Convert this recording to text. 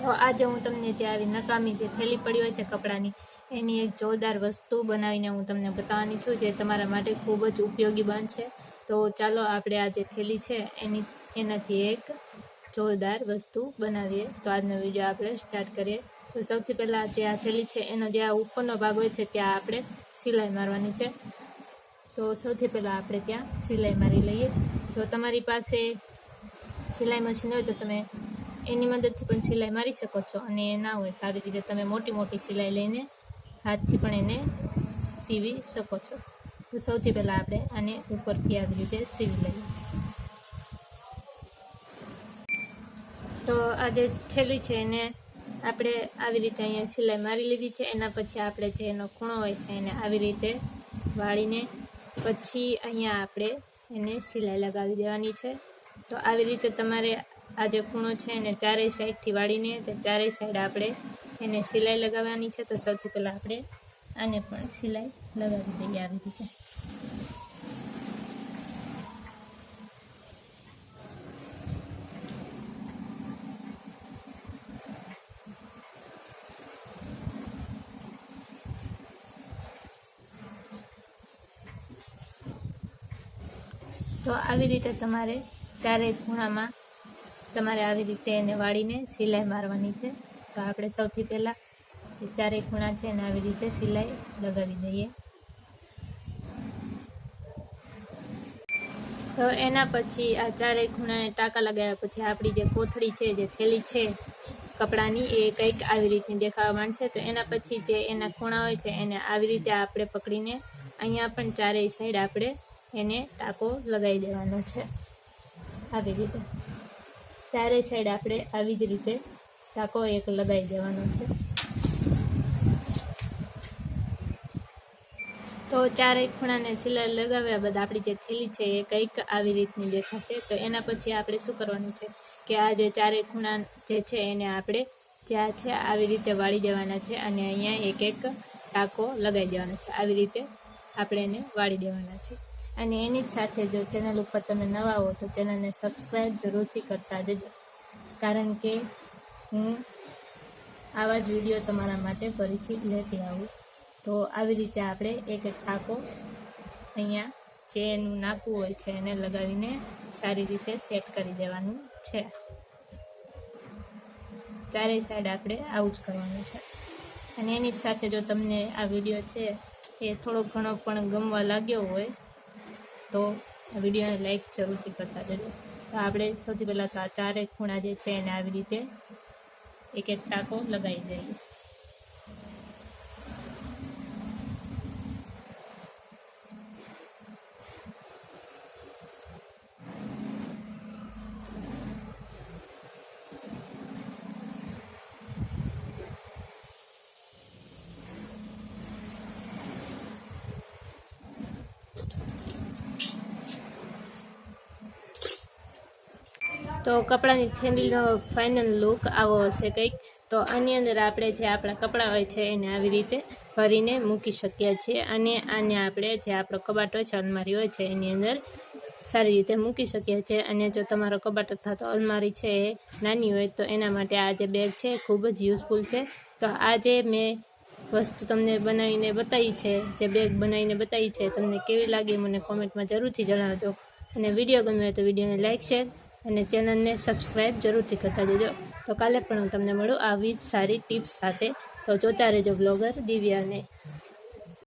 તો આજે હું તમને જે આવી નકામી જે થેલી પડી હોય છે કપડાની એની એક જોરદાર વસ્તુ બનાવીને હું તમને બતાવવાની છું, જે તમારા માટે ખૂબ જ ઉપયોગી બનશે। તો ચાલો આપણે આ જે થેલી છે એનાથી એક જોરદાર વસ્તુ બનાવીએ। તો આજનો વિડીયો આપણે સ્ટાર્ટ કરીએ। તો સૌથી પહેલાં જે આ થેલી છે એનો જે આ ઉપરનો ભાગ હોય છે ત્યાં આપણે સિલાઈ મારવાની છે। તો સૌથી પહેલાં આપણે ત્યાં સિલાઈ મારી લઈએ। જો તમારી પાસે સિલાઈ મશીન હોય તો તમે એની મદદથી પણ સિલાઈ મારી શકો છો, અને ના હોય તો આવી રીતે તમે મોટી મોટી સિલાઈ લઈને હાથથી પણ એને સીવી શકો છો। તો સૌથી પહેલાં આપણે આને ઉપરથી આવી રીતે સીવી લઈએ। તો આ જે થેલી છે એને આપણે આવી રીતે અહીંયા સિલાઈ મારી લીધી છે। એના પછી આપણે જે એનો ખૂણો હોય છે એને આવી રીતે વાળીને પછી અહીંયા આપણે એને સિલાઈ લગાવી દેવાની છે। તો આવી રીતે તમારે આ જે ખૂણો છે એને ચારેય સાઈડથી વાળીને તે ચારેય સાઈડ આપણે એને સિલાઈ લગાવવાની છે। તો સૌથી પહેલાં આપણે આને પણ સિલાઈ લગાવી દઈએ આવી રીતે। તો આવી રીતે તમારે ચારેય ખૂણામાં તમારે આવી રીતે એને વાળીને સિલાઈ મારવાની છે। તો આપણે સૌથી પહેલાં જે ચારેય ખૂણા છે એને આવી રીતે સિલાઈ લગાવી દઈએ। તો એના પછી આ ચારેય ખૂણાને ટાંકા લગાવ્યા પછી આપણી જે કોથળી છે, જે થેલી છે કપડાની, એ કંઈક આવી રીતની દેખાવા માંડશે। તો એના પછી જે એના ખૂણા હોય છે એને આવી રીતે આપણે પકડીને અહીંયા પણ ચારેય સાઈડ આપણે એને ટાંકો લગાવી દેવાનો છે। આવી રીતે ચારેય સાઈડ આપણે આવી જ રીતે ટાંકો એક લગાવી દેવાનો છે। તો ચારેય ખૂણાને સિલાઈ લગાવ્યા બાદ આપણી જે થેલી છે એ કંઈક આવી રીતની દેખાશે। તો એના પછી આપણે શું કરવાનું છે કે આ જે ચારેય ખૂણા જે છે એને આપણે જ્યાં છે આવી રીતે વાળી દેવાના છે, અને અહીંયા એક એક ટાંકો લગાવી દેવાનો છે। આવી રીતે આપણે એને વાળી દેવાના છે। અને એની જ સાથે જો ચેનલ ઉપર તમે નવા હો તો ચેનલને સબસ્ક્રાઈબ જરૂરથી કરતા જજો, કારણ કે હું આવા જ વિડીયો તમારા માટે ફરીથી લેતી આવું। તો આવી રીતે આપણે એક એક ટાંકો અહીંયા જે એનું નાકું હોય છે એને લગાવીને સારી રીતે સેટ કરી દેવાનું છે। ચારેય સાઈડ આપણે આવું જ કરવાનું છે। અને એની જ સાથે જો તમને આ વિડીયો છે એ થોડો ઘણો પણ ગમવા લાગ્યો હોય તો આ વિડીયોને લાઈક જરૂરથી કરતા જજો। તો આપણે સૌથી પહેલાં તો આ ચારેય ખૂણા જે છે એને આવી રીતે એક એક ટાંકો લગાવી દઈએ। તો કપડાની થેલીનો ફાઇનલ લુક આવો હશે કંઈક। તો આની અંદર આપણે જે આપણા કપડાં હોય છે એને આવી રીતે ભરીને મૂકી શકીએ છીએ, અને આને આપણે જે આપણો કબાટ હોય છે, અલમારી હોય છે, એની અંદર સારી રીતે મૂકી શકીએ છીએ। અને જો તમારો કબાટ અથવા તો અલમારી છે એ નાની હોય તો એના માટે આ જે બેગ છે ખૂબ જ યુઝફુલ છે। તો આ જે મેં વસ્તુ તમને બનાવીને બતાવી છે, જે બેગ બનાવીને બતાવી છે, તમને કેવી લાગી મને કોમેન્ટમાં જરૂરથી જણાવજો। અને વિડીયો ગમ્યો હોય તો વિડીયોને લાઇક, શેર અને ચેનલને સબસ્ક્રાઈબ જરૂરથી કરતા જજો। તો કાલે પણ હું તમને મળું આવી જ સારી ટિપ્સ સાથે। તો જોતા રહેજો બ્લોગર દિવ્યાને।